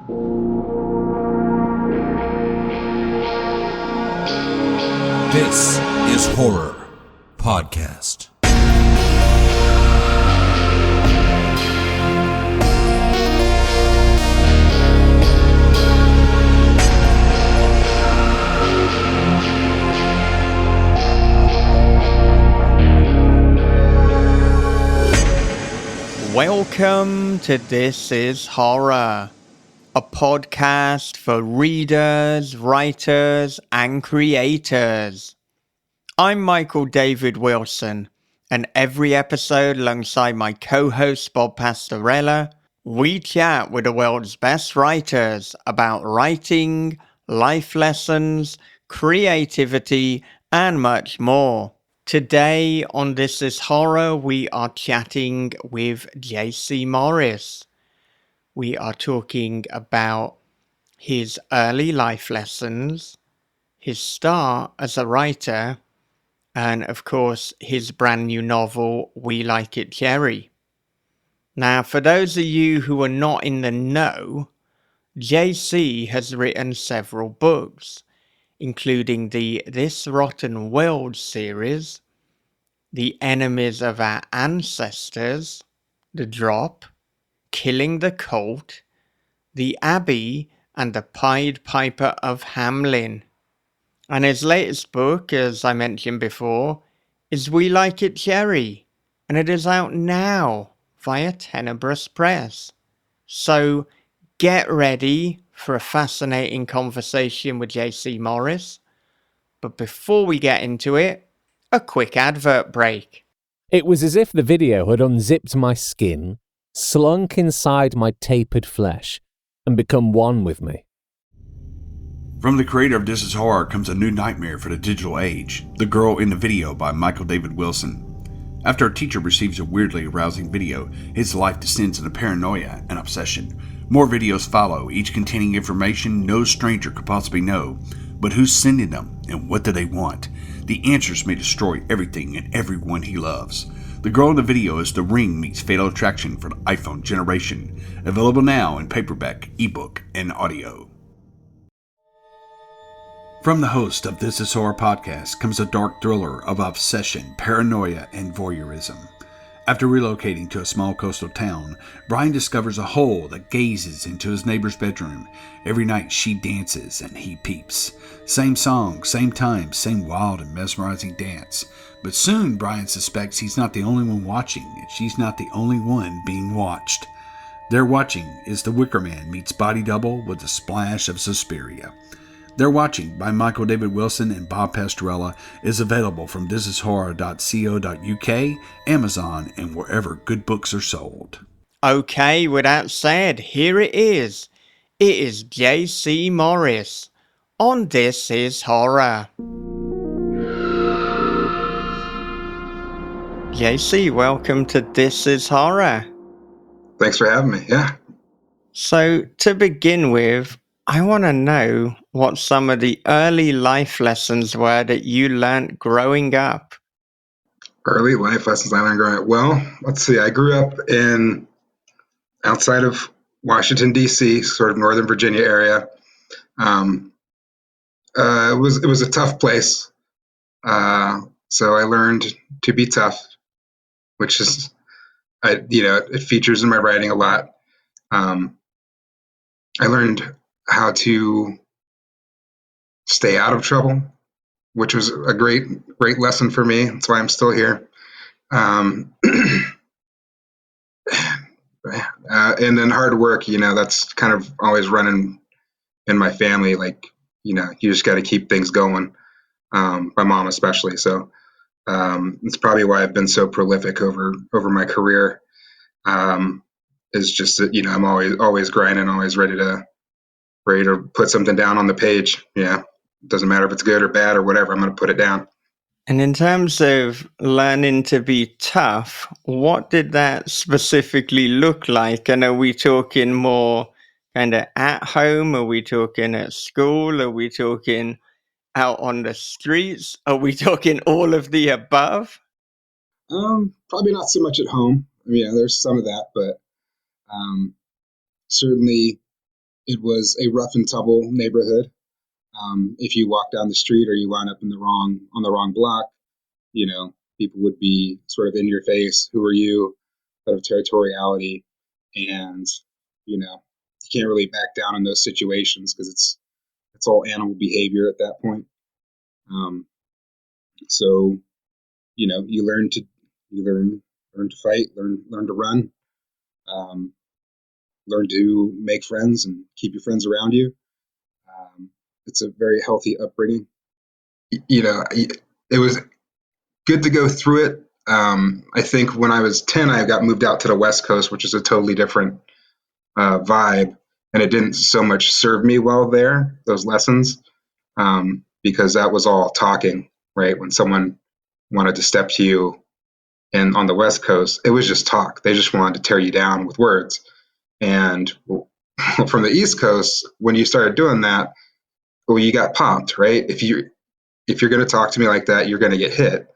This is Horror Podcast. Welcome to This is Horror, a podcast for readers, writers, and creators. I'm Michael David Wilson, and every episode alongside my co-host Bob Pastorella, we chat with the world's best writers about writing, life lessons, creativity, and much more. Today on This is Horror, we are chatting with Jacy Morris. We are talking about his early life lessons, his start as a writer, and of course his brand new novel, We Like It Cherry. Now, for those of you who are not in the know, Jacy has written several books, including the This Rotten World series, The Enemies of Our Ancestors, The Drop, Killing the Cult, The Abbey, and The Pied Piper of Hamelin. And his latest book, as I mentioned before, is We Like It Cherry, and it is out now via Tenebrous Press. So get ready for a fascinating conversation with Jacy Morris. But before we get into it, a quick advert break. It was as if the video had unzipped my skin, slunk inside my tapered flesh, and become one with me. From the creator of This is Horror comes a new nightmare for the digital age, The Girl in the Video by Michael David Wilson. After a teacher receives a weirdly arousing video, his life descends into paranoia and obsession. More videos follow, each containing information no stranger could possibly know. But who's sending them, and what do they want? The answers may destroy everything and everyone he loves. The Girl in the Video is The Ring meets Fatal Attraction for the iPhone generation. Available now in paperback, ebook, and audio. From the host of This is Horror Podcast comes a dark thriller of obsession, paranoia, and voyeurism. After relocating to a small coastal town, Brian discovers a hole that gazes into his neighbor's bedroom. Every night she dances and he peeps. Same song, same time, same wild and mesmerizing dance. But soon Brian suspects he's not the only one watching, and she's not the only one being watched. They're watching is The Wicker Man meets Body Double with a splash of Suspiria. They're Watching by Michael David Wilson and Bob Pastorella is available from thisishorror.co.uk, Amazon, and wherever good books are sold. Okay, with that said, here it is. It is Jacy Morris on This is Horror. Jacy, welcome to This is Horror. Thanks for having me, yeah. So, to begin with, I want to know what some of the early life lessons were that you learned growing up. Early life lessons I learned growing up. Well, let's see. I grew up outside of Washington, D.C., sort of Northern Virginia area. It was a tough place. So I learned to be tough, which is, it features in my writing a lot. I learned how to stay out of trouble, which was a great lesson for me. That's why I'm still here. And then hard work, that's kind of always running in my family. Like, you just got to keep things going. My mom especially. So it's probably why I've been so prolific over my career. Is just that, I'm always grinding, always ready to put something down on the page. Yeah. Doesn't matter if it's good or bad or whatever, I'm going to put it down. And in terms of learning to be tough, what did that specifically look like? And are we talking more kind of at home? Are we talking at school? Are we talking out on the streets? Are we talking all of the above? Probably not so much at home. I mean, there's some of that, but certainly it was a rough and tumble neighborhood. If you walk down the street or you wound up on the wrong block, people would be sort of in your face. Who are you? Out of territoriality, and you can't really back down in those situations because it's all animal behavior at that point. Um, so you learn to fight, learn to run, um, learn to make friends and keep your friends around you. It's a very healthy upbringing. It was good to go through it. I think when I was 10, I got moved out to the West Coast, which is a totally different vibe, and it didn't so much serve me well there, those lessons, because that was all talking, right? When someone wanted to step to you, and on the West Coast, it was just talk. They just wanted to tear you down with words. And from the East Coast, when you started doing that, well, you got popped, right? If you're going to talk to me like that, you're going to get hit.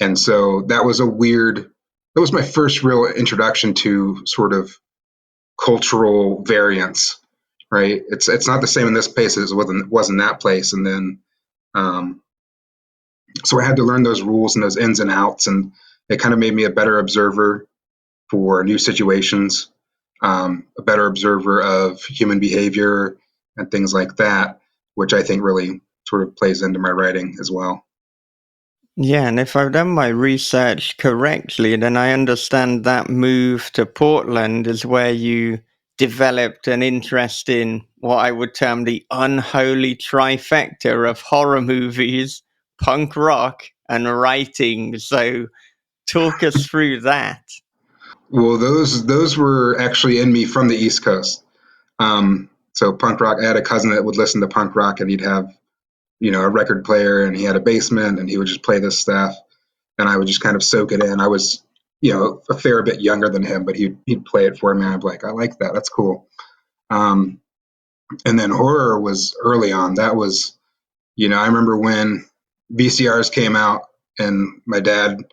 And so that was my first real introduction to sort of cultural variance, right? It's not the same in this place as it was in that place. And then, so I had to learn those rules and those ins and outs, and it kind of made me a better observer for new situations, a better observer of human behavior and things like that, which I think really sort of plays into my writing as well. Yeah, and if I've done my research correctly, then I understand that move to Portland is where you developed an interest in what I would term the unholy trifecta of horror movies, punk rock, and writing. So talk us through that. Well, those were actually in me from the East Coast. So punk rock. I had a cousin that would listen to punk rock, and he'd have a record player, and he had a basement, and he would just play this stuff, and I would just kind of soak it in. I was a fair bit younger than him, but he'd play it for me, and I'd be like, I like that. That's cool. And then horror was early on. That was I remember when VCRs came out, and my dad,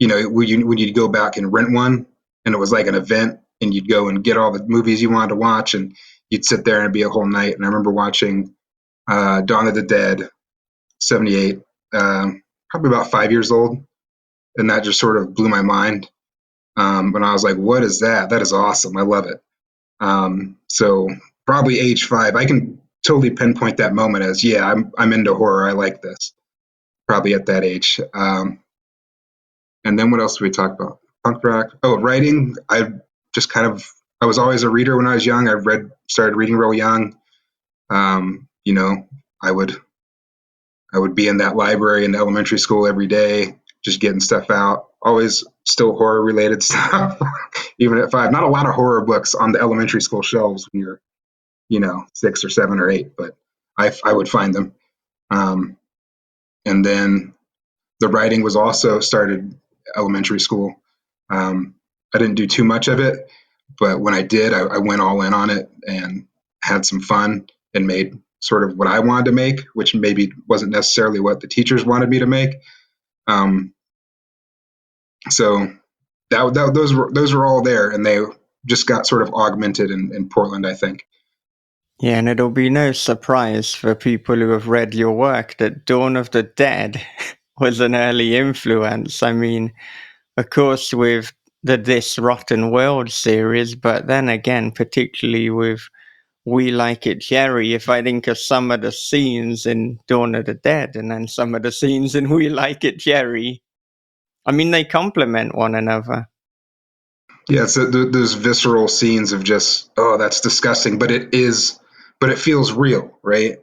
when you'd go back and rent one, and it was like an event, and you'd go and get all the movies you wanted to watch, and you'd sit there and it'd be a whole night. And I remember watching Dawn of the Dead, 78, probably about 5 years old, and that just sort of blew my mind. And I was like, "What is that? That is awesome! I love it." So probably age 5, I can totally pinpoint that moment as, yeah, I'm into horror. I like this. Probably at that age. And then what else did we talk about? Punk rock. Oh, writing. I was always a reader when I was young. Started reading real young. I would be in that library in elementary school every day, just getting stuff out. Always still horror related stuff, even at 5. Not a lot of horror books on the elementary school shelves when you're, 6 or 7 or 8, but I would find them. And then the writing was also started elementary school. I didn't do too much of it, but when I did, I went all in on it and had some fun and made sort of what I wanted to make, which maybe wasn't necessarily what the teachers wanted me to make. So those were all there, and they just got sort of augmented in Portland, I think. Yeah, and it'll be no surprise for people who have read your work that Dawn of the Dead was an early influence. I mean, of course, with the This Rotten World series, but then again, particularly with We Like It Jerry, if I think of some of the scenes in Dawn of the Dead and then some of the scenes in We Like It Jerry, I mean, they complement one another. Yeah, so those visceral scenes of just, oh, that's disgusting, but it feels real, right?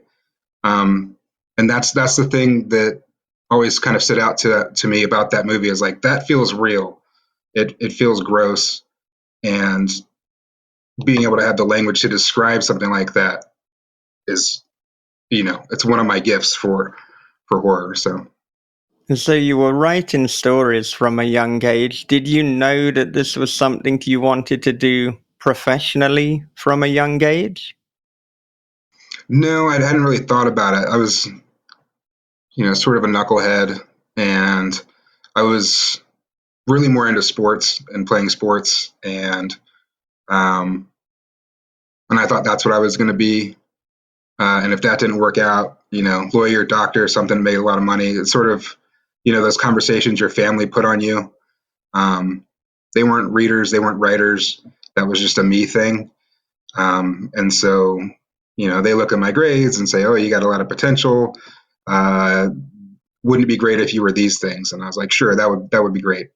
And that's the thing that always kind of stood out to me about that movie, is like, that feels real. It feels gross, and being able to have the language to describe something like that is, it's one of my gifts for horror. So And so you were writing stories from a young age. Did you know that this was something you wanted to do professionally from a young age? no, I hadn't really thought about it. I was, sort of a knucklehead, and I was really more into sports and playing sports, and and I thought that's what I was going to be. And if that didn't work out, lawyer, doctor, something, made a lot of money. It's sort of, those conversations your family put on you. They weren't readers, they weren't writers. That was just a me thing. And so, they look at my grades and say, "Oh, you got a lot of potential. Wouldn't it be great if you were these things?" And I was like, "Sure, that would be great."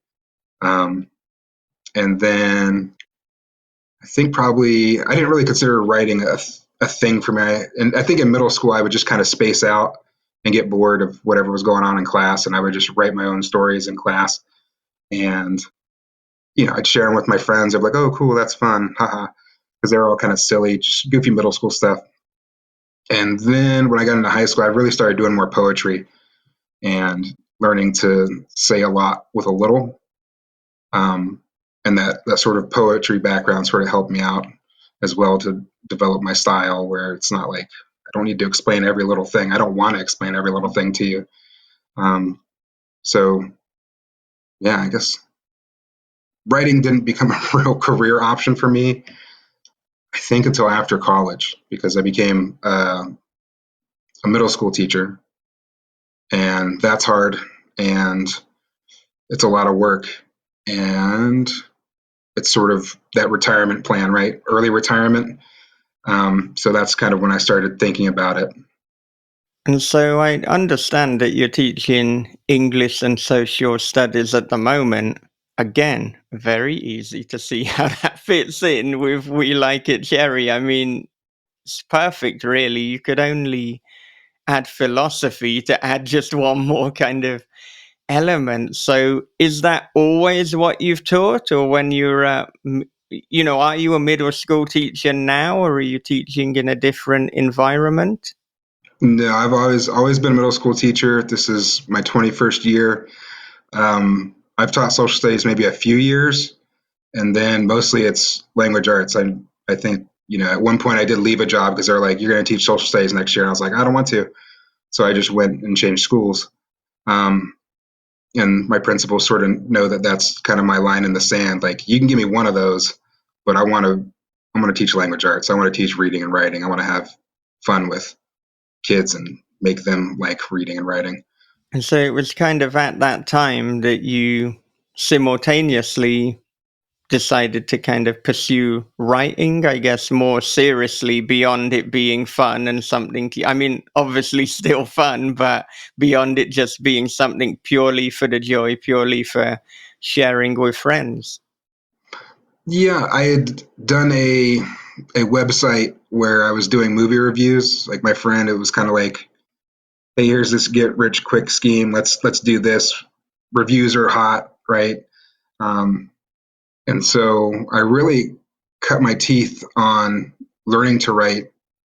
And then I think probably I didn't really consider writing a thing for me. And I think in middle school I would just kind of space out and get bored of whatever was going on in class, and I would just write my own stories in class. And I'd share them with my friends. I'd be like, "Oh, cool, that's fun, haha," because they're all kind of silly, just goofy middle school stuff. And then when I got into high school, I really started doing more poetry and learning to say a lot with a little. And that sort of poetry background sort of helped me out as well to develop my style, where it's not like I don't need to explain every little thing. I don't want to explain every little thing to you. So yeah, I guess writing didn't become a real career option for me, I think, until after college, because I became a middle school teacher, and that's hard, and it's a lot of work, and it's sort of that retirement plan, right? Early retirement. So that's kind of when I started thinking about it. And so I understand that you're teaching English and social studies at the moment. Again, very easy to see how that fits in with We Like It Cherry. I mean, it's perfect, really. You could only add philosophy to add just one more kind of element. So is that always what you've taught, or when you're are you a middle school teacher now, or are you teaching in a different environment? No, I've always been a middle school teacher. This is my 21st year. I've taught social studies maybe a few years, and then mostly it's language arts. I think at one point I did leave a job because they're like, "You're going to teach social studies next year," and I was like, "I don't want to." So I just went and changed schools. And my principals sort of know that that's kind of my line in the sand. Like, you can give me one of those, but I want to teach language arts. I want to teach reading and writing. I want to have fun with kids and make them like reading and writing. And so it was kind of at that time that you simultaneously decided to kind of pursue writing, I guess, more seriously, beyond it being fun and something I mean, obviously still fun, but beyond it just being something purely for the joy, purely for sharing with friends. Yeah, I had done a website where I was doing movie reviews. Like my friend, it was kind of like, "Hey, here's this get rich quick scheme. Let's do this. Reviews are hot, right?" Um, and so I really cut my teeth on learning to write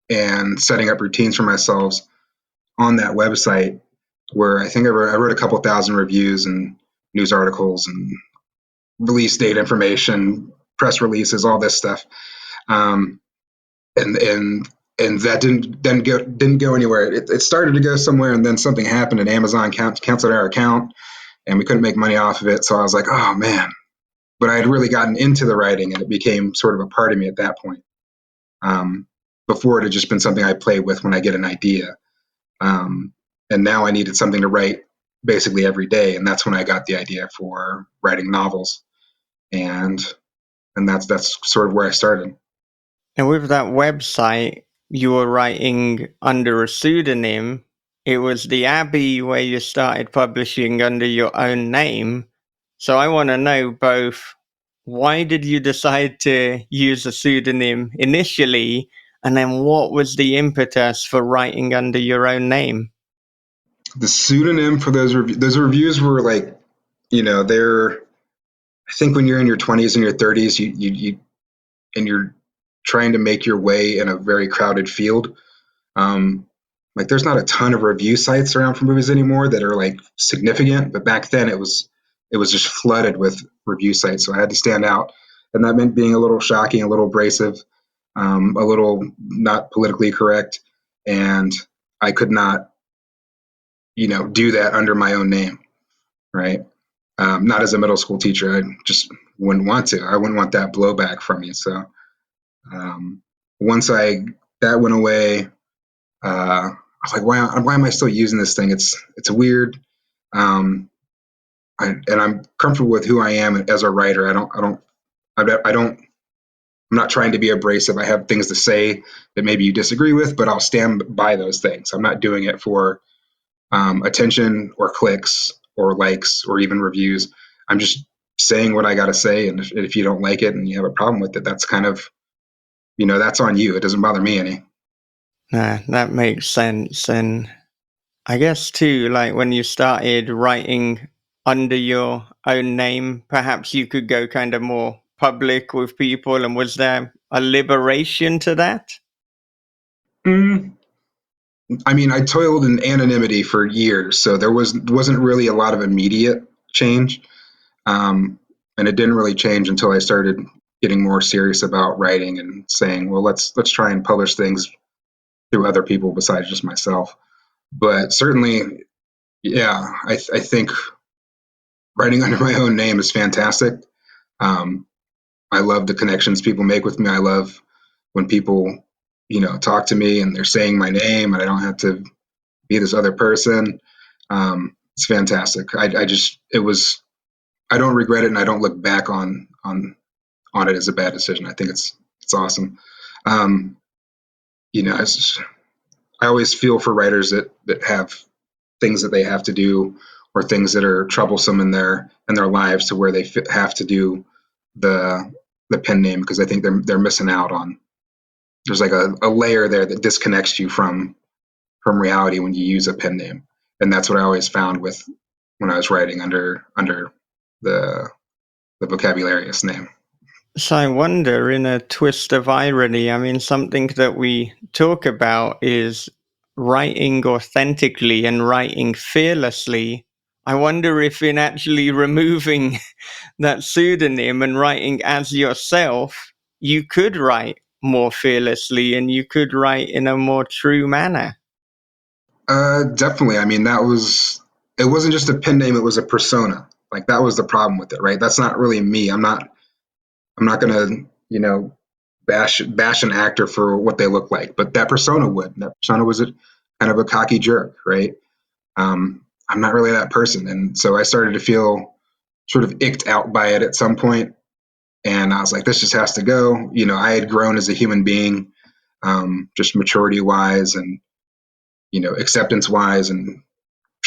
and setting up routines for myself on that website, where I think I wrote a couple thousand reviews and news articles and release date information, press releases, all this stuff. Um, and that didn't go anywhere. It started to go somewhere, and then something happened, and Amazon canceled our account, and we couldn't make money off of it. So I was like, "Oh man!" But I had really gotten into the writing, and it became sort of a part of me at that point. Before, it had just been something I play with when I get an idea, and now I needed something to write basically every day, and that's when I got the idea for writing novels, and that's sort of where I started. And with that website, you were writing under a pseudonym. It was the Abbey where you started publishing under your own name. So I want to know both, why did you decide to use a pseudonym initially? And then what was the impetus for writing under your own name? The pseudonym for those reviews were like, they're, I think when you're in your 20s and your 30s, you and you're trying to make your way in a very crowded field. Like, there's not a ton of review sites around for movies anymore that are like significant, but back then it was just flooded with review sites. So I had to stand out, and that meant being a little shocking, a little abrasive, a little not politically correct, and I could not, do that under my own name, right? Not as a middle school teacher. I just wouldn't want to. I wouldn't want that blowback from you. So, once that went away, I was like, why am I still using this thing? It's weird. And I'm comfortable with who I am as a writer. I'm not trying to be abrasive. I have things to say that maybe you disagree with, but I'll stand by those things. I'm not doing it for attention or clicks or likes or even reviews. I'm just saying what I got to say. And if you don't like it and you have a problem with it, that's kind of, that's on you. It doesn't bother me any. Nah, that makes sense. And I guess too, like when you started writing under your own name, perhaps you could go kind of more public with people. And was there a liberation to that? Mm. I mean, I toiled in anonymity for years, so there wasn't really a lot of immediate change, and it didn't really change until I started getting more serious about writing and saying, well, let's try and publish things through other people besides just myself. But certainly, yeah, I think writing under my own name is fantastic. Um, I love the connections people make with me. I love when people, talk to me and they're saying my name and I don't have to be this other person. It's fantastic. I don't regret it, and I don't look back on it as a bad decision. I think it's awesome. Um, I always feel for writers that have things that they have to do or things that are troublesome in their lives to where they have to do the pen name, because I think they're missing out on. There's like a layer there that disconnects you from reality when you use a pen name, and that's what I always found with when I was writing under the vocabularious name. So I wonder, in a twist of irony, I mean, something that we talk about is writing authentically and writing fearlessly. I wonder if in actually removing that pseudonym and writing as yourself, you could write more fearlessly and you could write in a more true manner. Definitely. I mean, it wasn't just a pen name; it was a persona. Like that was the problem with it, right? That's not really me. I'm not gonna, bash an actor for what they look like, but that persona would. That persona was kind of a cocky jerk, right? I'm not really that person, and so I started to feel sort of icked out by it at some point, and I was like, this just has to go. I had grown as a human being, just maturity wise and acceptance wise, and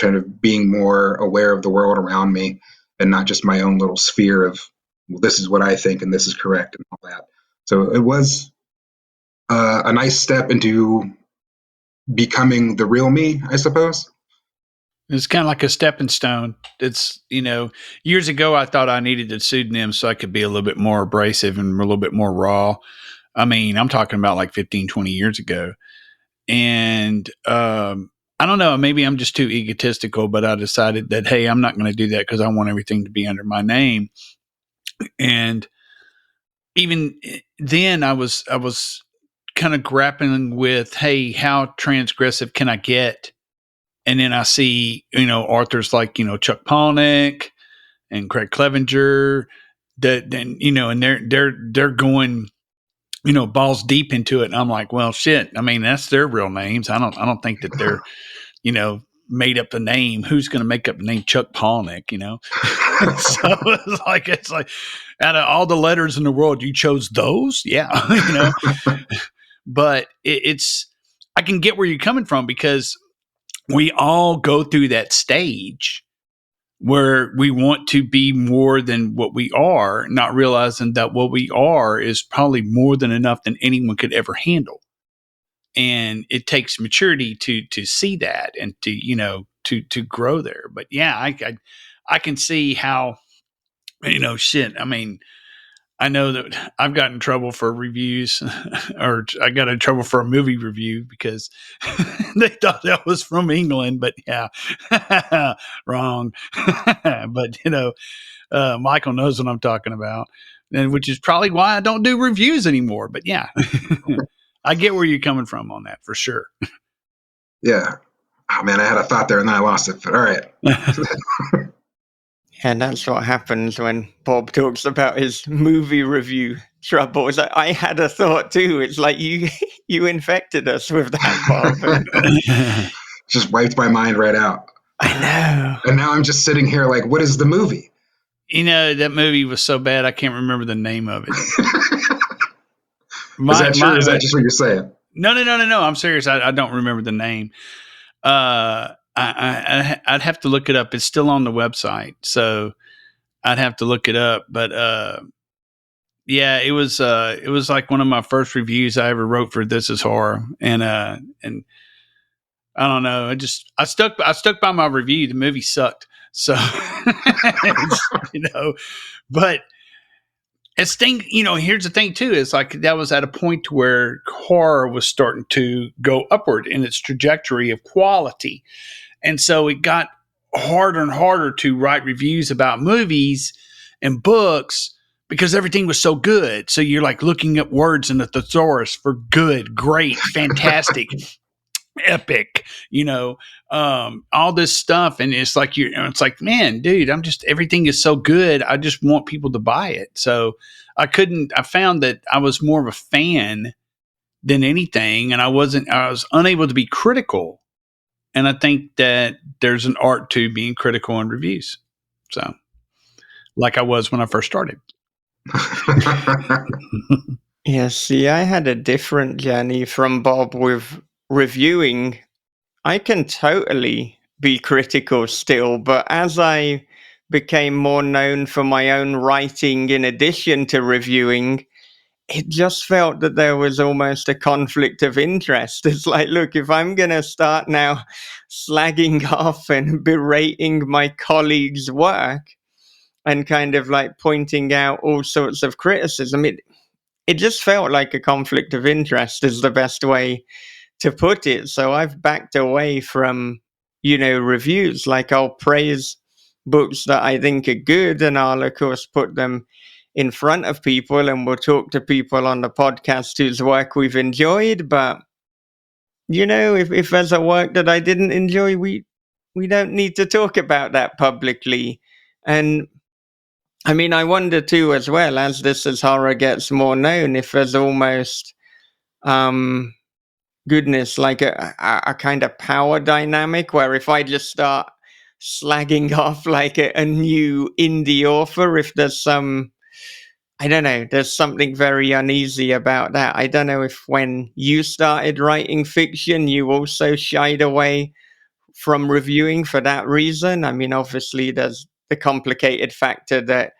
kind of being more aware of the world around me and not just my own little sphere of, well, this is what I think and this is correct and all that. So it was a nice step into becoming the real me, I suppose. It's kind of like a stepping stone. It's, years ago, I thought I needed a pseudonym so I could be a little bit more abrasive and a little bit more raw. I mean, I'm talking about like 15, 20 years ago. And I don't know, maybe I'm just too egotistical, but I decided that, hey, I'm not going to do that because I want everything to be under my name. And even then I was kind of grappling with, hey, how transgressive can I get? And then I see, authors like, Chuck Palahniuk and Craig Clevenger that, and they're going, balls deep into it. And I'm like, well, shit. I mean, that's their real names. I don't think that they're, made up the name. Who's going to make up the name Chuck Palahniuk, So it's like out of all the letters in the world, you chose those. Yeah. But it's, I can get where you're coming from because we all go through that stage where we want to be more than what we are, not realizing that what we are is probably more than enough than anyone could ever handle. And it takes maturity to see that and to grow there. But yeah, I can see how, shit. I mean, I know that I've gotten in trouble for reviews, or I got in trouble for a movie review because they thought that was from England. But yeah, wrong. But Michael knows what I'm talking about, and which is probably why I don't do reviews anymore. But yeah, I get where you're coming from on that for sure. Yeah. Oh man, I had a thought there and then I lost it. But all right. And that's what happens when Bob talks about his movie review troubles. I had a thought too. It's like you infected us with that, Bob. Just wiped my mind right out. I know. And now I'm just sitting here like, what is the movie? You know, that movie was so bad, I can't remember the name of it. Is that true, or is that just what you're saying? No. I'm serious. I don't remember the name. I'd have to look it up. It's still on the website, so I'd have to look it up. But yeah, it was like one of my first reviews I ever wrote for This Is Horror, and I don't know. I stuck by my review. The movie sucked, so but. It's thing, here's the thing too, is like that was at a point where horror was starting to go upward in its trajectory of quality. And so it got harder and harder to write reviews about movies and books because everything was so good. So you're like looking up words in the thesaurus for good, great, fantastic, epic, all this stuff. And it's like, it's like, man, dude, everything is so good. I just want people to buy it. So I found that I was more of a fan than anything. And I was unable to be critical. And I think that there's an art to being critical in reviews. So like I was when I first started. Yeah, see, I had a different journey from Bob with reviewing. I can totally be critical still, but as I became more known for my own writing in addition to reviewing, it just felt that there was almost a conflict of interest. It's like, look, if I'm going to start now slagging off and berating my colleagues' work and kind of like pointing out all sorts of criticism, it just felt like a conflict of interest is the best way to put it. So I've backed away from, reviews. Like I'll praise books that I think are good, and I'll of course put them in front of people, and we'll talk to people on the podcast whose work we've enjoyed. But if there's a work that I didn't enjoy, we don't need to talk about that publicly. And I mean, I wonder too, as well, as This Is Horror gets more known, if there's almost goodness, like a kind of power dynamic where if I just start slagging off like a new indie author, if there's I don't know, there's something very uneasy about that. I don't know if when you started writing fiction, you also shied away from reviewing for that reason. I mean, obviously there's the complicated factor that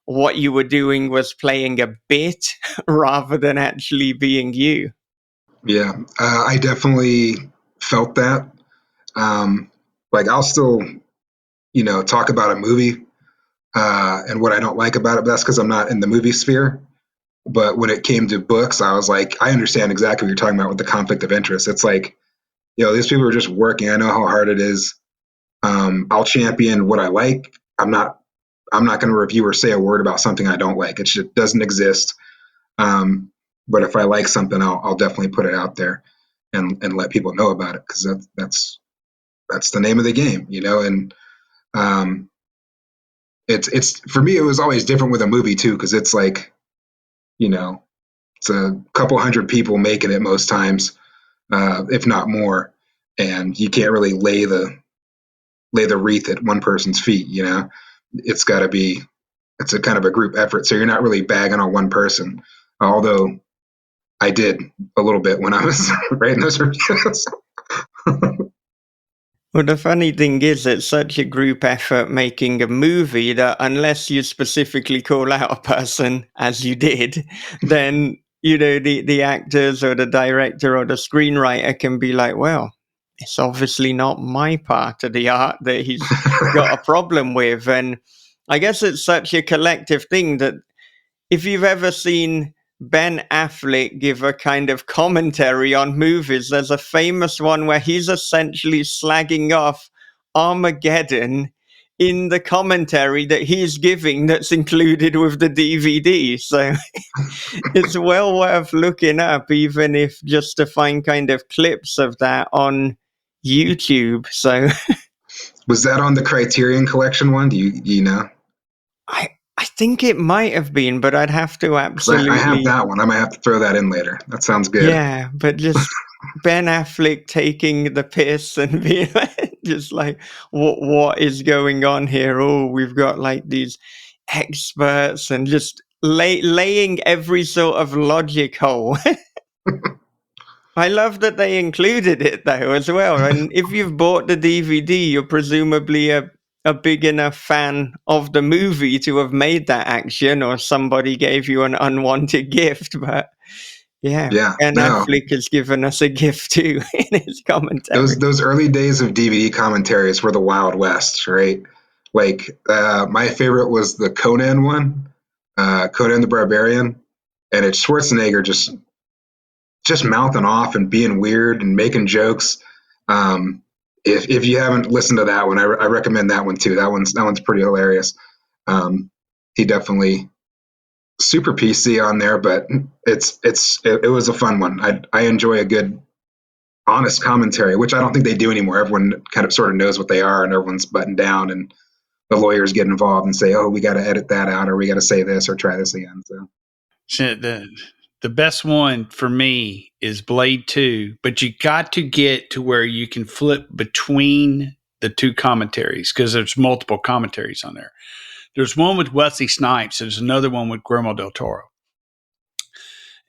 what you were doing was playing a bit rather than actually being you. Yeah, I definitely felt that. Like I'll still, talk about a movie and what I don't like about it, but that's because I'm not in the movie sphere. But when it came to books, I was like, I understand exactly what you're talking about with the conflict of interest. It's like, these people are just working. I know how hard it is. I'll champion what I like. I'm not going to review or say a word about something I don't like. It just doesn't exist. But if I like something, I'll definitely put it out there and let people know about it, because that's the name of the game, And it's for me, it was always different with a movie too, because it's like, it's a couple hundred people making it most times, if not more, and you can't really lay the wreath at one person's feet. It's got to be, it's a kind of a group effort, so you're not really bagging on one person, although I did a little bit when I was writing those reviews. Well, the funny thing is, it's such a group effort making a movie that unless you specifically call out a person, as you did, then, the actors or the director or the screenwriter can be like, well, it's obviously not my part of the art that he's got a problem with. And I guess it's such a collective thing that if you've ever seen Ben Affleck give a kind of commentary on movies, there's a famous one where he's essentially slagging off Armageddon in the commentary that he's giving that's included with the DVD. So it's well worth looking up, even if just to find kind of clips of that on YouTube. So Was that on the Criterion Collection one? Do you know? I think it might have been, but I'd have to 'Cause absolutely. I have that one. I might have to throw that in later. That sounds good. Yeah, but just Ben Affleck taking the piss and being like, just like, what is going on here? Oh, we've got like these experts and just laying every sort of logic hole. I love that they included it though as well. And if you've bought the DVD, you're presumably a big enough fan of the movie to have made that action, or somebody gave you an unwanted gift. But yeah, Yeah, Ben no. Affleck has given us a gift too in his commentary. Those early days of DVD commentaries were the Wild West, right? Like my favorite was the Conan one, Conan the Barbarian, and it's Schwarzenegger just mouthing off and being weird and making jokes. If you haven't listened to that one, I recommend that one too. That one's pretty hilarious. He definitely super PC on there, but it was a fun one. I enjoy a good honest commentary, which I don't think they do anymore. Everyone kind of sort of knows what they are, and everyone's buttoned down, and the lawyers get involved and say, "Oh, we got to edit that out, or we got to say this, or try this again." So The best one for me is Blade 2, but you got to get to where you can flip between the two commentaries because there's multiple commentaries on there. There's one with Wesley Snipes. There's another one with Guillermo del Toro.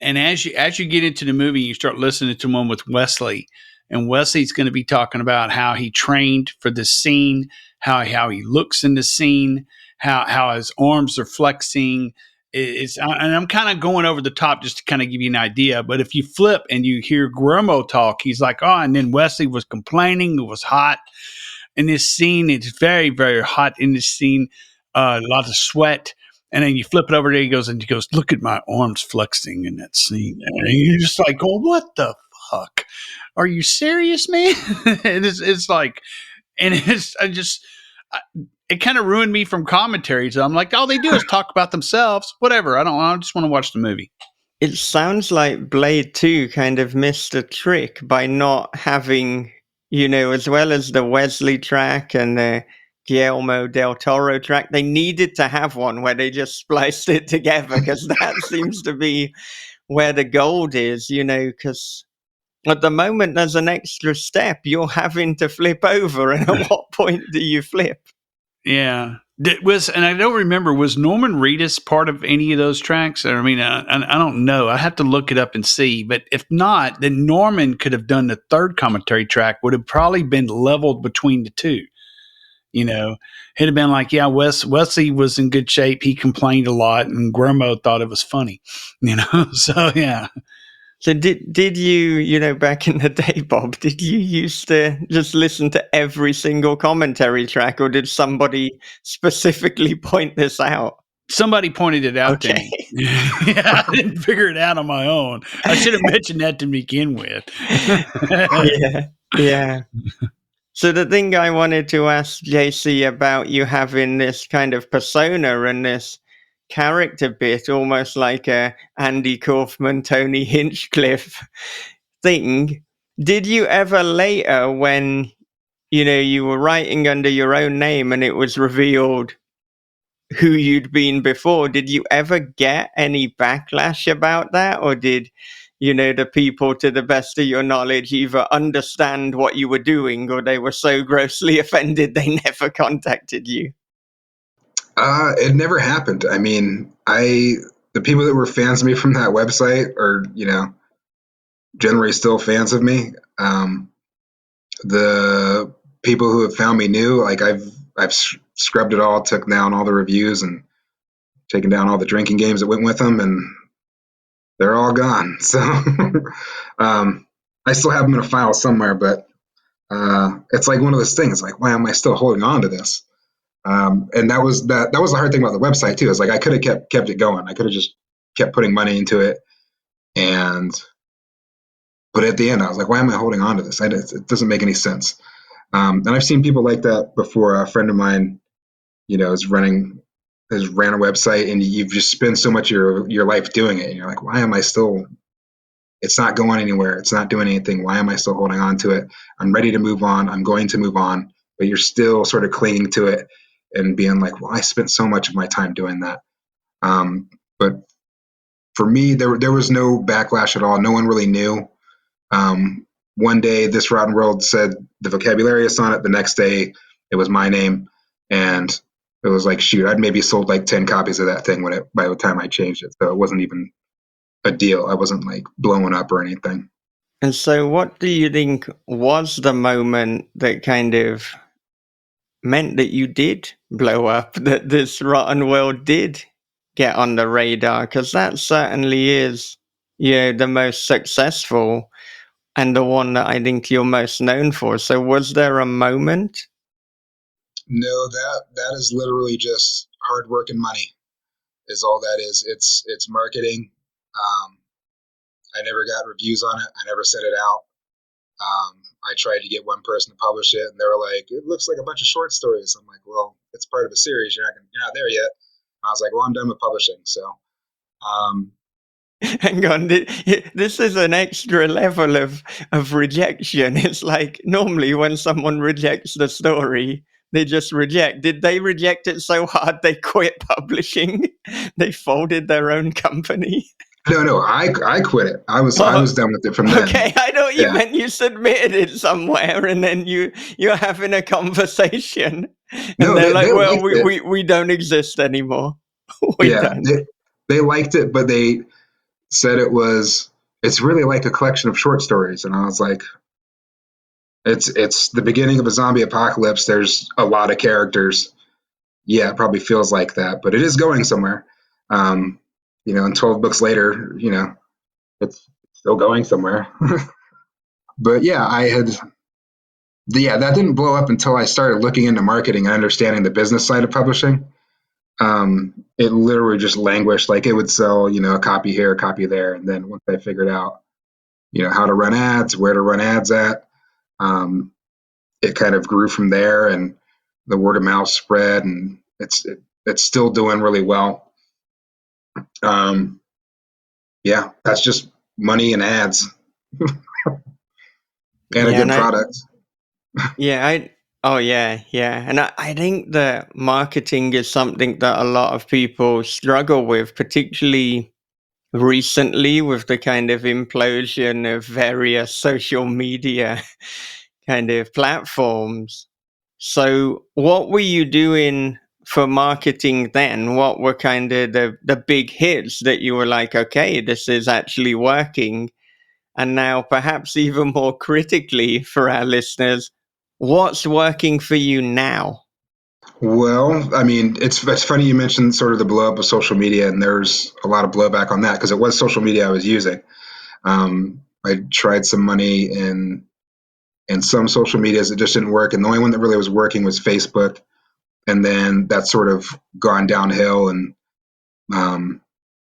And as you get into the movie, you start listening to one with Wesley, and Wesley's going to be talking about how he trained for the scene, how he looks in the scene, how his arms are flexing. And I'm kind of going over the top just to kind of give you an idea. But if you flip and you hear Guillermo talk, he's like, "Oh," and then Wesley was complaining it was hot in this scene. It's very, very hot in this scene. Lots of sweat. And then you flip it over there, he goes, "Look at my arms flexing in that scene." And you're just like, "Oh, what the fuck? Are you serious, man?" It's like, and it kind of ruined me from commentaries. I'm like, all they do is talk about themselves. Whatever. I just want to watch the movie. It sounds like Blade 2 kind of missed a trick by not having, as well as the Wesley track and the Guillermo del Toro track, they needed to have one where they just spliced it together, because that seems to be where the gold is, because at the moment there's an extra step you're having to flip over. And at what point do you flip? Yeah. And I don't remember, was Norman Reedus part of any of those tracks? I mean, I don't know. I have to look it up and see. But if not, then Norman could have done the third commentary track, would have probably been leveled between the two. It'd have been like, yeah, Wesley was in good shape. He complained a lot, and Guillermo thought it was funny. So yeah. So did you, back in the day, Bob, did you used to just listen to every single commentary track, or did somebody specifically point this out? Somebody pointed it out to me. Yeah, I didn't figure it out on my own. I should have mentioned that to begin with. Yeah. So the thing I wanted to ask JC about you having this kind of persona and this character bit, almost like a Andy Kaufman, Tony Hinchcliffe thing. Did you ever later, when you were writing under your own name and it was revealed who you'd been before, did you ever get any backlash about that? Or did the people, to the best of your knowledge, either understand what you were doing, or they were so grossly offended they never contacted you? It never happened. I mean, the people that were fans of me from that website are, generally still fans of me. The people who have found me new, like I've scrubbed it all, took down all the reviews, and taken down all the drinking games that went with them, and they're all gone. So I still have them in a file somewhere, but it's like one of those things. Like, why am I still holding on to this? And that was the hard thing about the website too. Is like I could have kept it going. I could have just kept putting money into it, but at the end I was like, why am I holding on to this? It doesn't make any sense. And I've seen people like that before. A friend of mine, has ran a website, and you've just spent so much of your life doing it, and you're like, why am I still? It's not going anywhere. It's not doing anything. Why am I still holding on to it? I'm ready to move on. I'm going to move on, but you're still sort of clinging to it. and being like, well, I spent so much of my time doing that. But for me, there was no backlash at all. No one really knew. One day, This Rotten World said the vocabularious on it. The next day, it was my name, and it was like, shoot, I'd maybe sold like 10 copies of that thing by the time I changed it. So it wasn't even a deal. I wasn't like blowing up or anything. And so, what do you think was the moment that kind of meant that you did blow up, that This Rotten World did get on the radar? Because that certainly is, the most successful and the one that I think you're most known for. So, was there a moment? No, that is literally just hard work and money is all that is. It's marketing. I never got reviews on it. I never sent it out. I tried to get one person to publish it, and they were like, "It looks like a bunch of short stories." I'm like, "Well, it's part of a series. You're not there yet." I was like, "Well, I'm done with publishing." So, um, Hang on, this is an extra level of rejection. It's like normally when someone rejects the story, they just reject. Did they reject it so hard they quit publishing? They folded their own company? no, I quit it. I was done with it from then. Okay, I thought you Yeah. meant you submitted it somewhere and then you're having a conversation and No, they're like, they well, liked it. we don't exist anymore. We Yeah, don't. they liked it, but they said it's really like a collection of short stories, and I was like, it's the beginning of a zombie apocalypse. There's a lot of characters. Yeah, it probably feels like that, but it is going somewhere. Um, and 12 books later, it's still going somewhere. But yeah, that didn't blow up until I started looking into marketing and understanding the business side of publishing. It literally just languished. Like it would sell, a copy here, a copy there. And then once I figured out, how to run ads, where to run ads at, it kind of grew from there, and the word of mouth spread, and it's still doing really well. Yeah, that's just money and ads and a Yeah, good and product. And I think that marketing is something that a lot of people struggle with, particularly recently with the kind of implosion of various social media kind of platforms. So, what were you doing for marketing then? What were kind of the big hits that you were like, okay, this is actually working? And now, perhaps even more critically for our listeners, what's working for you now? Well, I mean, it's funny you mentioned sort of the blow up of social media, and there's a lot of blowback on that because it was social media I was using. I tried some money in some social medias, it just didn't work, and the only one that really was working was Facebook, and then that's sort of gone downhill, and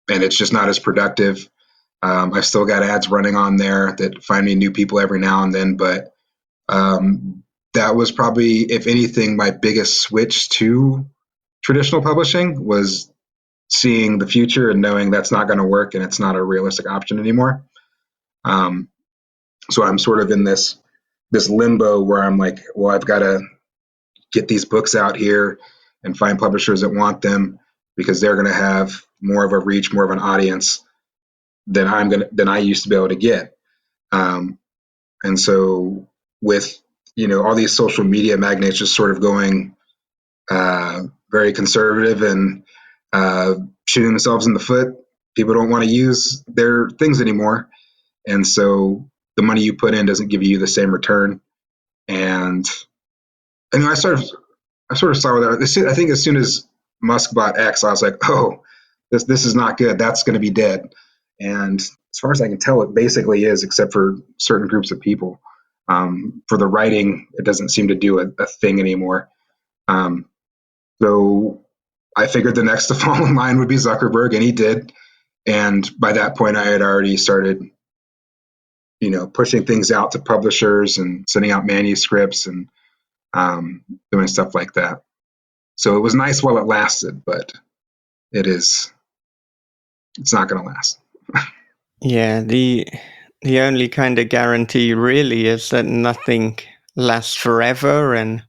it's just not as productive. I've still got ads running on there that find me new people every now and then, but that was probably, if anything, my biggest switch to traditional publishing was seeing the future and knowing that's not going to work and it's not a realistic option anymore. Um, so I'm sort of in this limbo where I'm like, well, I've got to get these books out here and find publishers that want them because they're going to have more of a reach, more of an audience than I used to be able to get. And so with all these social media magnates just sort of going very conservative and shooting themselves in the foot, people don't want to use their things anymore, and so the money you put in doesn't give you the same return. And I sort of saw that. I think as soon as Musk bought X, I was like, oh, this is not good. That's going to be dead. And as far as I can tell, it basically is, except for certain groups of people. For the writing, it doesn't seem to do a thing anymore. So I figured the next to fall in line would be Zuckerberg, and he did. And by that point, I had already started, pushing things out to publishers and sending out manuscripts and doing stuff like that. So it was nice while it lasted, but it's not going to last. Yeah, the only kind of guarantee really is that nothing lasts forever, and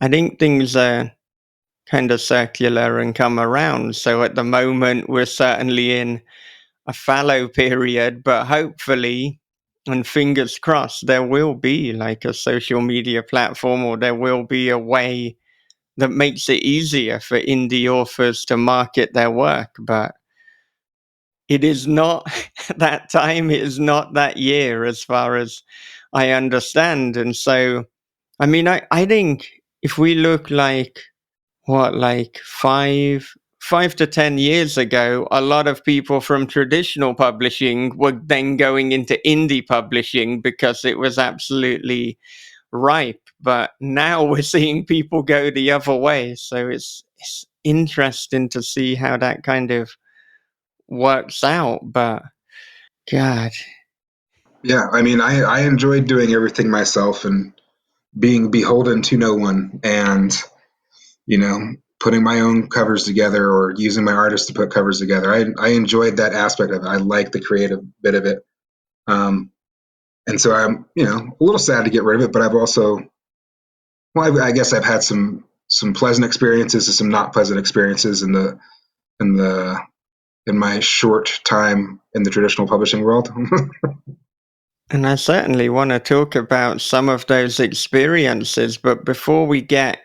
I think things are kind of circular and come around. So at the moment, we're certainly in a fallow period, but hopefully, and fingers crossed, there will be like a social media platform, or there will be a way that makes it easier for indie authors to market their work. But it is not that time, it is not that year, as far as I understand. And so, I mean, I think if we look like like 5 to 10 years ago, a lot of people from traditional publishing were then going into indie publishing because it was absolutely ripe. But now we're seeing people go the other way. So it's interesting to see how that kind of works out. But God. Yeah, I mean, I enjoyed doing everything myself and being beholden to no one, and you know, putting my own covers together or using my artist to put covers together. I enjoyed that aspect of it. I like the creative bit of it. Um, and so I'm, a little sad to get rid of it, but I've also, well, I guess I've had some pleasant experiences and some not pleasant experiences in the in my short time in the traditional publishing world. And I certainly want to talk about some of those experiences. But before we get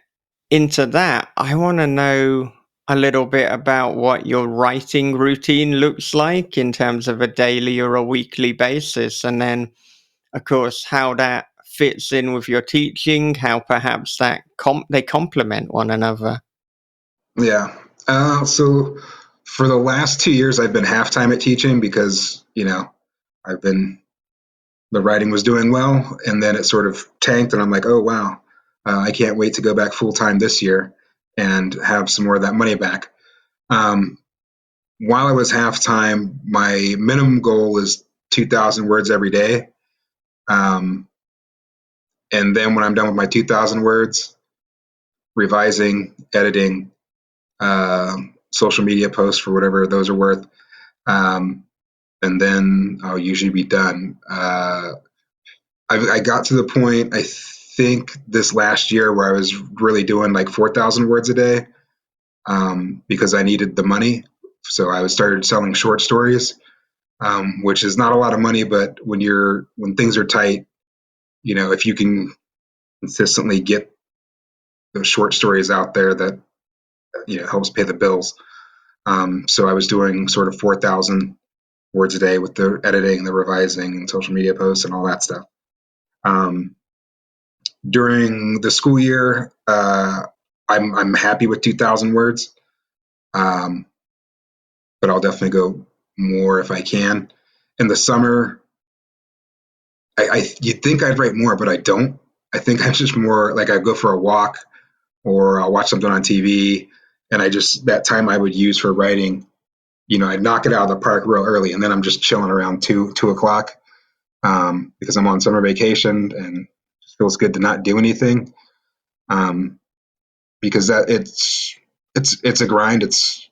into that, I want to know a little bit about what your writing routine looks like in terms of a daily or a weekly basis. And then, of course, how that fits in with your teaching, how perhaps that they complement one another. Yeah. So for the last 2 years, I've been half-time at teaching because, I've been, the writing was doing well, and then it sort of tanked, and I'm like, oh, wow, I can't wait to go back full-time this year and have some more of that money back. While I was half-time, my minimum goal is 2,000 words every day. And then when I'm done with my 2,000 words, revising, editing, social media posts for whatever those are worth, and then I'll usually be done. I got to the point, I think, this last year where I was really doing like 4,000 words a day, because I needed the money. So I started selling short stories, which is not a lot of money, but when things are tight, if you can consistently get those short stories out there, that helps pay the bills. So I was doing sort of 4,000 words a day with the editing, the revising, and social media posts and all that stuff. During the school year, I'm happy with 2,000 words, but I'll definitely go more if I can. In the summer, you'd think I'd write more, but I don't. I think I'm just more like I go for a walk or I'll watch something on TV, and that time I would use for writing, I'd knock it out of the park real early, and then I'm just chilling around 2 o'clock, because I'm on summer vacation and it feels good to not do anything, because that it's a grind. It's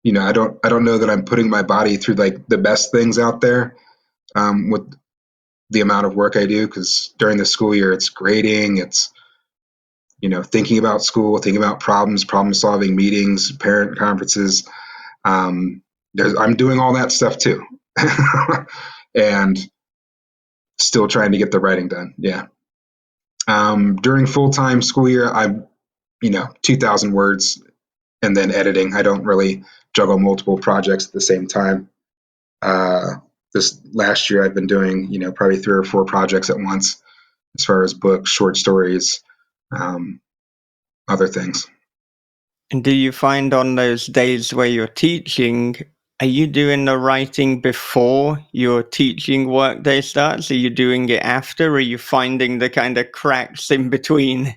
I don't know that I'm putting my body through like the best things out there, with the amount of work I do, because during the school year it's grading, it's thinking about school, thinking about problem solving, meetings, parent conferences. I'm doing all that stuff too, and still trying to get the writing done. Yeah. During full-time school year, I'm 2,000 words and then editing. I don't really juggle multiple projects at the same time. This last year, I've been doing probably 3 or 4 projects at once, as far as books, short stories, other things. And do you find on those days where you're teaching, are you doing the writing before your teaching workday starts? Are you doing it after? Are you finding the kind of cracks in between,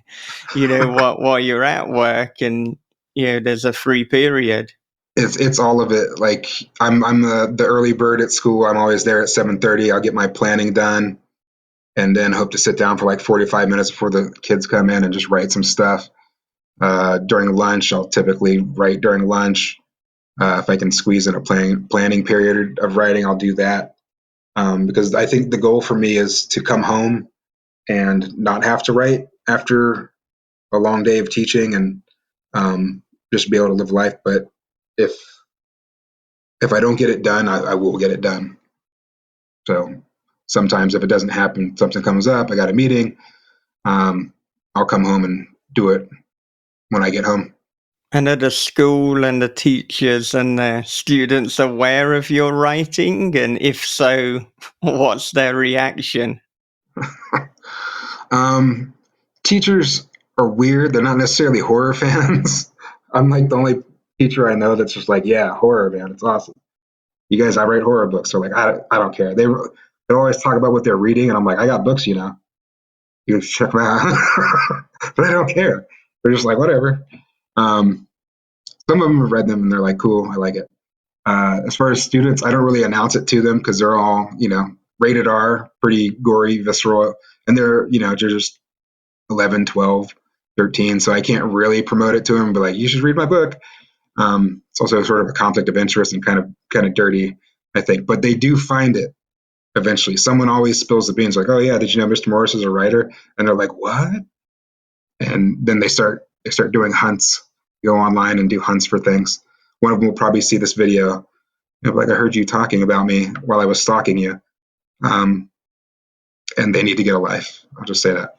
while you're at work and, there's a free period? It's all of it. Like I'm the early bird at school. I'm always there at 7:30. I'll get my planning done, and then hope to sit down for like 45 minutes before the kids come in and just write some stuff. During lunch, I'll typically write during lunch. If I can squeeze in a planning period of writing, I'll do that, because I think the goal for me is to come home and not have to write after a long day of teaching, and just be able to live life. But if I don't get it done, I will get it done. So sometimes if it doesn't happen, something comes up, I got a meeting, I'll come home and do it when I get home. And are the school and the teachers and the students aware of your writing? And if so, what's their reaction? Teachers are weird. They're not necessarily horror fans. I'm like the only teacher I know that's just like, yeah, horror, man. It's awesome. You guys, I write horror books. So like, I don't care. They always talk about what they're reading. And I'm like, I got books, you know. You can check them out. But I don't care. They're just like, whatever. Some of them have read them and they're like, cool, I like it. As far as students, I don't really announce it to them because they're all, rated R, pretty gory, visceral. And they're just 11, 12, 13. So I can't really promote it to them, but like, you should read my book. It's also sort of a conflict of interest and kind of dirty, I think. But they do find it eventually. Someone always spills the beans like, oh yeah, did you know Mr. Morris is a writer? And they're like, what? And then they start doing hunts, go online and do hunts for things. One of them will probably see this video, like, I heard you talking about me while I was stalking you. And they need to get a life. I'll just say that.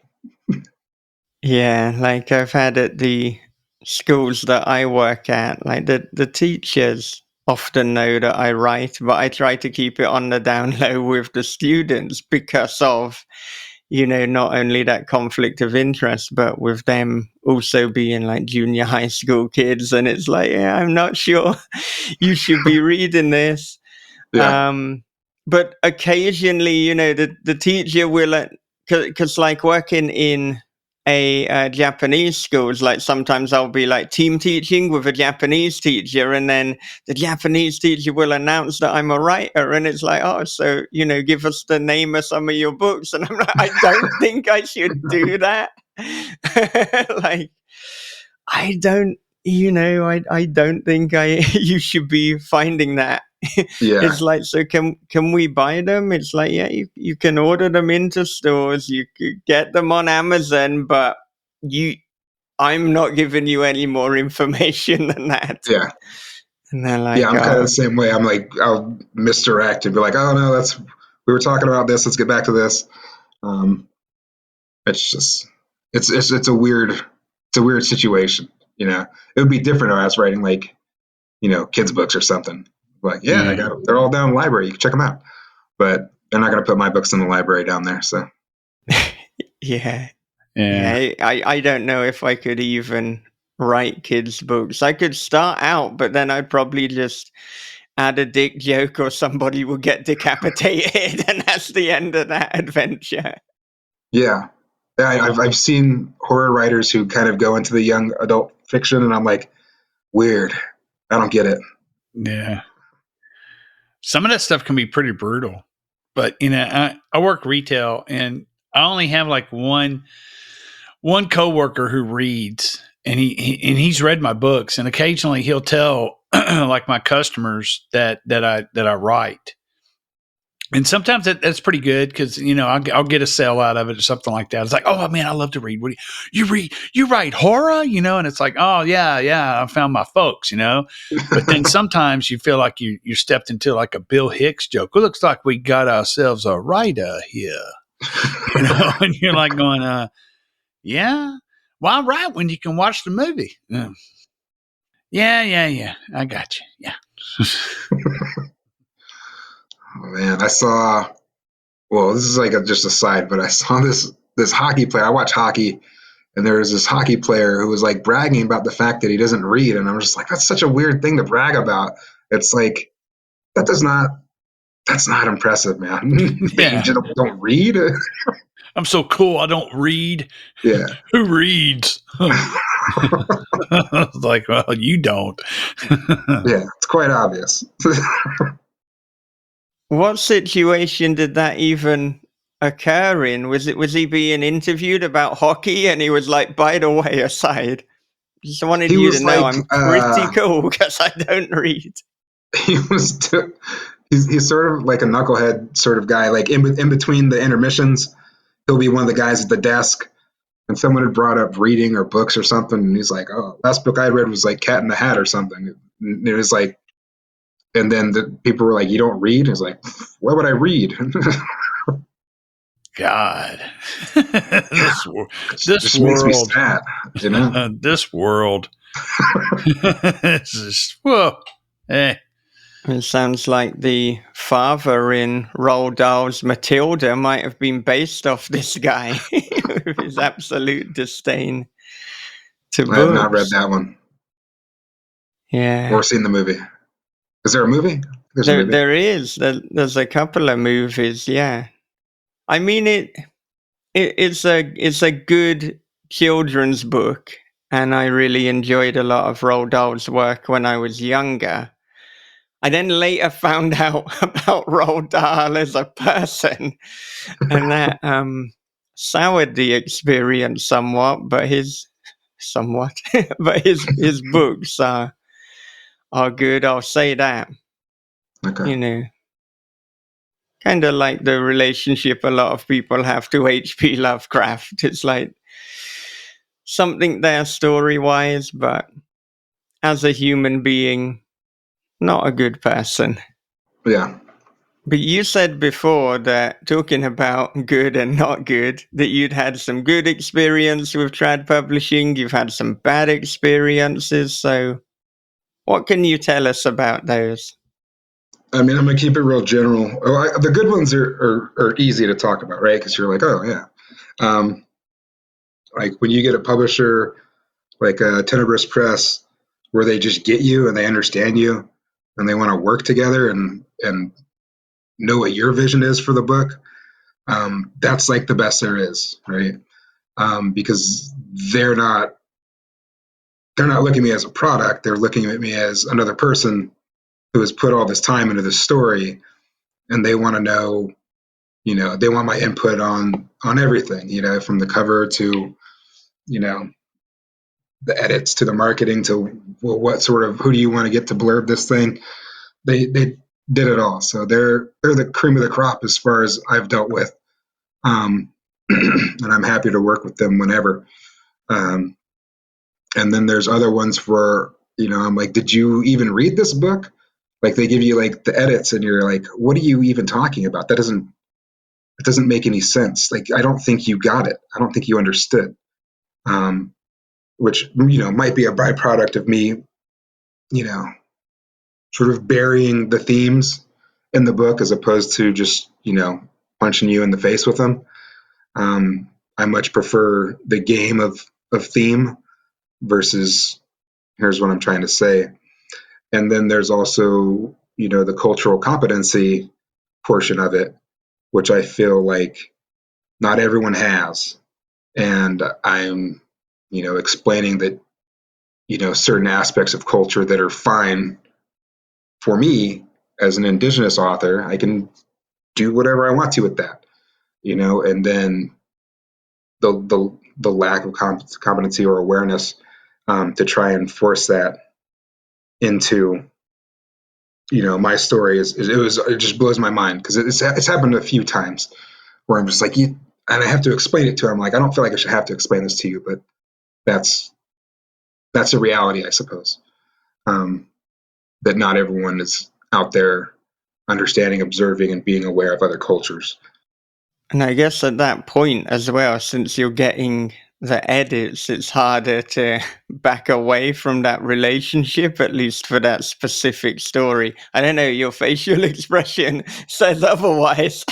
Yeah, like I've had at the schools that I work at, like the teachers often know that I write, but I try to keep it on the down low with the students because of, not only that conflict of interest, but with them also being like junior high school kids. And it's like, yeah, I'm not sure you should be reading this. Yeah. But occasionally, the teacher will, because like working in a Japanese schools, like sometimes I'll be like team teaching with a Japanese teacher, and then the Japanese teacher will announce that I'm a writer, and it's like, oh, so give us the name of some of your books, and I'm like, I don't think I should do that. Like, I don't, I don't think you should be finding that. Yeah. It's like, so can we buy them? It's like, yeah, you can order them into stores, you could get them on Amazon, but I'm not giving you any more information than that. Yeah. And they're like, Yeah, I'm kind of the same way. I'm like, I'll misdirect and be like, oh no, we were talking about this. Let's get back to this. It's just, it's a weird situation. It would be different if I was writing like, kids books or something. Like, yeah, I got them. They're all down in the library. You can check them out. But they're not going to put my books in the library down there. So, yeah. I don't know if I could even write kids' books. I could start out, but then I'd probably just add a dick joke or somebody will get decapitated, and that's the end of that adventure. Yeah. I've seen horror writers who kind of go into the young adult fiction, and I'm like, weird. I don't get it. Yeah. Some of that stuff can be pretty brutal, but I work retail, and I only have like one coworker who reads, and he's read my books, and occasionally he'll tell like my customers that I write. And sometimes that's pretty good because I'll get a sale out of it or something like that. It's like, oh man, I love to read. What do you read? You write horror, and it's like, oh yeah, I found my folks, But then sometimes you feel like you stepped into like a Bill Hicks joke. It looks like we got ourselves a writer here, and you're like going, yeah. Why write when you can watch the movie? Yeah. I got you. Yeah. Oh man, I saw. Well, this is like just a side, but I saw this hockey player. I watch hockey, and there was this hockey player who was like bragging about the fact that he doesn't read, and I'm just like, that's such a weird thing to brag about. It's like that's not impressive, man. Yeah. You just don't read. I'm so cool. I don't read. Yeah. Who reads? Like, well, you don't. Yeah, it's quite obvious. What situation did that even occur in? Was he being interviewed about hockey, and he was like, by the way, aside, just wanted He you was to know like, I'm pretty cool because I don't read. He was. He's sort of like a knucklehead sort of guy. Like in between the intermissions, he'll be one of the guys at the desk, and someone had brought up reading or books or something, and he's like, "Oh, last book I read was like Cat in the Hat or something." And it was like, and then the people were like, "You don't read?" It's like, "Why would I read?" God, It this just makes me world, sad, you know. this world. It's just whoa. Eh. It sounds like the father in Roald Dahl's Matilda might have been based off this guy with his absolute disdain to I have not read books. that one Yeah. or seen the movie. Is there a movie? There's a movie. There is. There's a couple of movies, yeah. I mean it's a good children's book, and I really enjoyed a lot of Roald Dahl's work when I was younger. I then later found out about Roald Dahl as a person, and that soured the experience somewhat. But his books are good. I'll say that. Okay. You know, kind of like the relationship a lot of people have to H.P. Lovecraft. It's like something there story wise, but as a human being, not a good person. Yeah. But you said before that talking about good and not good, that you'd had some good experience with trad publishing, you've had some bad experiences. So what can you tell us about those? I mean, I'm gonna keep it real general. The good ones are easy to talk about, right? Because you're like, oh yeah, um, like when you get a publisher like a Tenebrous Press, where they just get you and they understand you, and they want to work together and know what your vision is for the book. That's like the best there is, right? Because they're not looking at me as a product; they're looking at me as another person who has put all this time into this story, and they want to know, they want my input on everything, from the cover to, the edits to the marketing to, well, what sort of, who do you want to get to blurb this thing. They did it all, so they're the cream of the crop as far as I've dealt with. um, and I'm happy to work with them whenever. um, and then there's other ones where, I'm like, did you even read this book? Like, they give you like the edits and you're like, what are you even talking about? It doesn't make any sense. Like, I don't think you got it. I don't think you understood. Which, might be a byproduct of me, you know, sort of burying the themes in the book as opposed to just, punching you in the face with them. I much prefer the game of theme versus here's what I'm trying to say. And then there's also, the cultural competency portion of it, which I feel like not everyone has. And I'm, explaining that, certain aspects of culture that are fine for me as an indigenous author, I can do whatever I want to with that, and then the lack of competency or awareness, to try and force that into, my story it just blows my mind because it's happened a few times where I'm just like, and I have to explain it to him. Like, I don't feel like I should have to explain this to you, but that's a reality, I suppose. That not everyone is out there understanding, observing, and being aware of other cultures. And I guess at that point as well, since you're getting the edits, it's harder to back away from that relationship, at least for that specific story. I don't know, your facial expression says otherwise.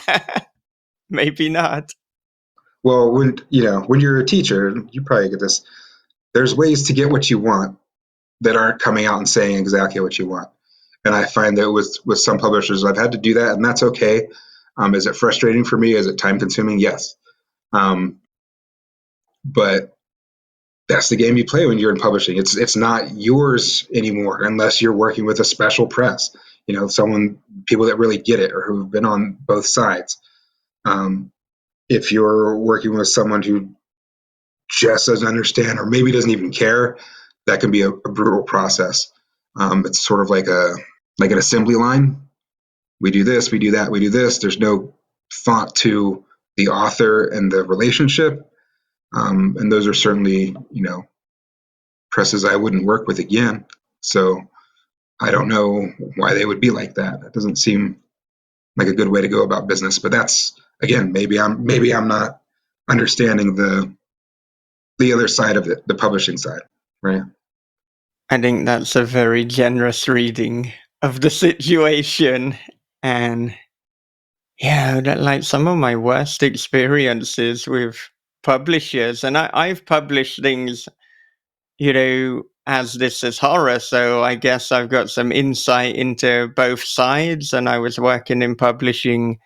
Maybe not. Well, when you're a teacher, you probably get this. There's ways to get what you want that aren't coming out and saying exactly what you want. And I find that with some publishers, I've had to do that, and that's okay. Is it frustrating for me? Is it time consuming? Yes. But that's the game you play when you're in publishing. It's not yours anymore unless you're working with a special press. People that really get it or who've been on both sides. If you're working with someone who just doesn't understand or maybe doesn't even care, that can be a brutal process. It's sort of like an assembly line. We do this, we do that, we do this. There's no thought to the author and the relationship. And those are certainly, presses I wouldn't work with again. So I don't know why they would be like that. It doesn't seem like a good way to go about business. But that's, again, maybe I'm not understanding the other side of it, the publishing side, right? I think that's a very generous reading of the situation. And yeah, like some of my worst experiences with publishers, and I've published things, as This Is Horror, so I guess I've got some insight into both sides, and I was working in publishing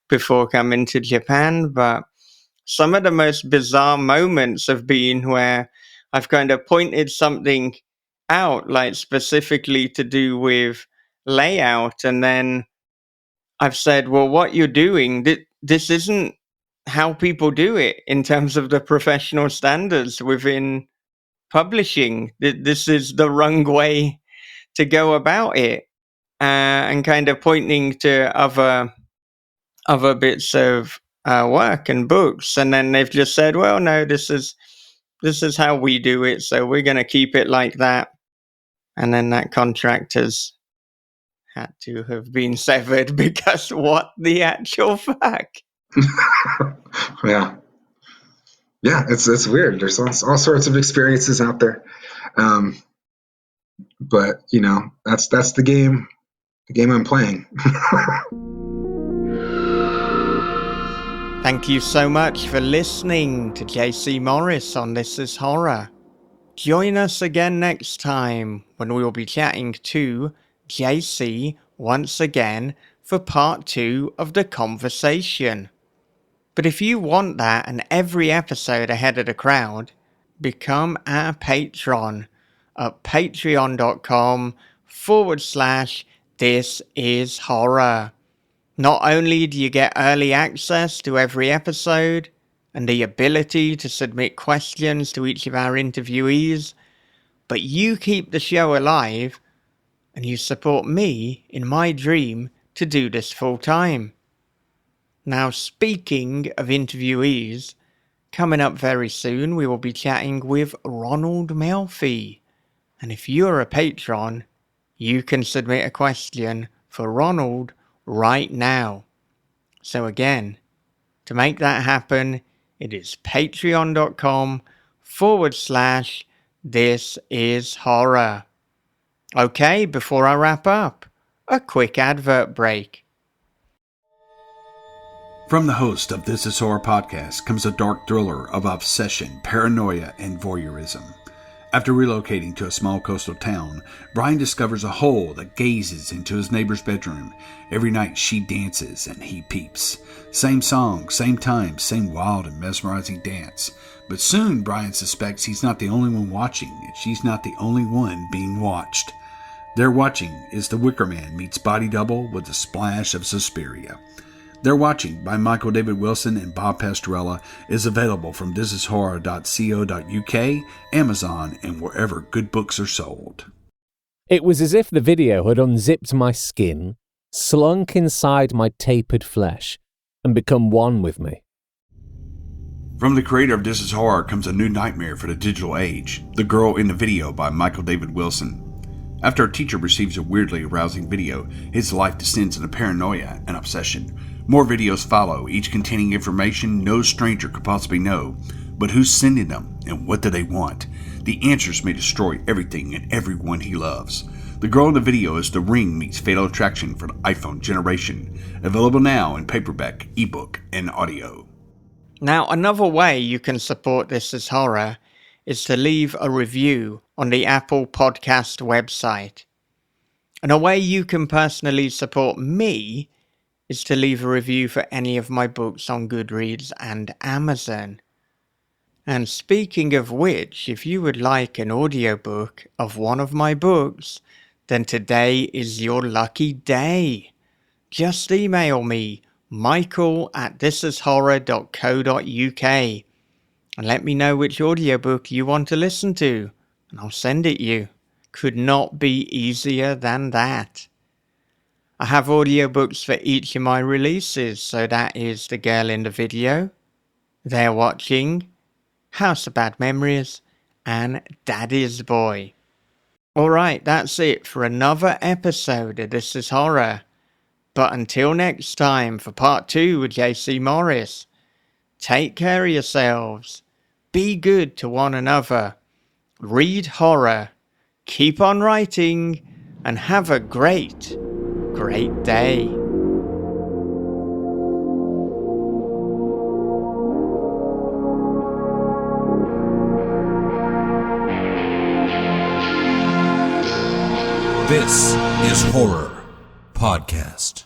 before coming to Japan, but some of the most bizarre moments have been where I've kind of pointed something out, like specifically to do with layout, and then I've said, well, what you're doing, this isn't how people do it in terms of the professional standards within publishing. This is the wrong way to go about it, and kind of pointing to other bits of work and books, and then they've just said, well, no, this is how we do it, so we're going to keep it like that. And then that contract has had to have been severed because what the actual fuck? Yeah. Yeah, it's weird. There's all sorts of experiences out there. But that's the game I'm playing. Thank you so much for listening to Jacy Morris on This Is Horror. Join us again next time when we will be chatting to Jacy once again for part 2 of the conversation. But if you want that and every episode ahead of the crowd, become our patron at patreon.com/thisishorror. Not only do you get early access to every episode and the ability to submit questions to each of our interviewees, but you keep the show alive and you support me in my dream to do this full time. Now, speaking of interviewees, coming up very soon we will be chatting with Ronald Melfi. And if you're a patron, you can submit a question for Ronald right now. So again, to make that happen, it is patreon.com/thisishorror. Okay, before I wrap up, a quick advert break. From the host of This Is Horror podcast comes a dark thriller of obsession, paranoia, and voyeurism. After relocating to a small coastal town, Brian discovers a hole that gazes into his neighbor's bedroom. Every night she dances and he peeps. Same song, same time, same wild and mesmerizing dance. But soon Brian suspects he's not the only one watching, and she's not the only one being watched. Their watching is The Wicker Man meets Body Double with a splash of Suspiria. They're Watching by Michael David Wilson and Bob Pastorella is available from thisishorror.co.uk, Amazon, and wherever good books are sold. It was as if the video had unzipped my skin, slunk inside my tapered flesh, and become one with me. From the creator of This Is Horror comes a new nightmare for the digital age, The Girl in the Video by Michael David Wilson. After a teacher receives a weirdly arousing video, his life descends into paranoia and obsession. More videos follow, each containing information no stranger could possibly know. But who's sending them, and what do they want? The answers may destroy everything and everyone he loves. The Girl in the Video is The Ring meets Fatal Attraction for the iPhone generation. Available now in paperback, ebook, and audio. Now, another way you can support This Is Horror is to leave a review on the Apple Podcast website. And a way you can personally support me is to leave a review for any of my books on Goodreads and Amazon. And speaking of which, if you would like an audiobook of one of my books, then today is your lucky day. Just email me, michael@thisishorror.co.uk, and let me know which audiobook you want to listen to, and I'll send it you. Could not be easier than that. I have audiobooks for each of my releases, so that is The Girl in the Video, They're Watching, House of Bad Memories, and Daddy's Boy. Alright, that's it for another episode of This Is Horror. But until next time for part 2 with Jacy Morris, take care of yourselves, be good to one another, read horror, keep on writing, and have a great, great day. This is Horror Podcast.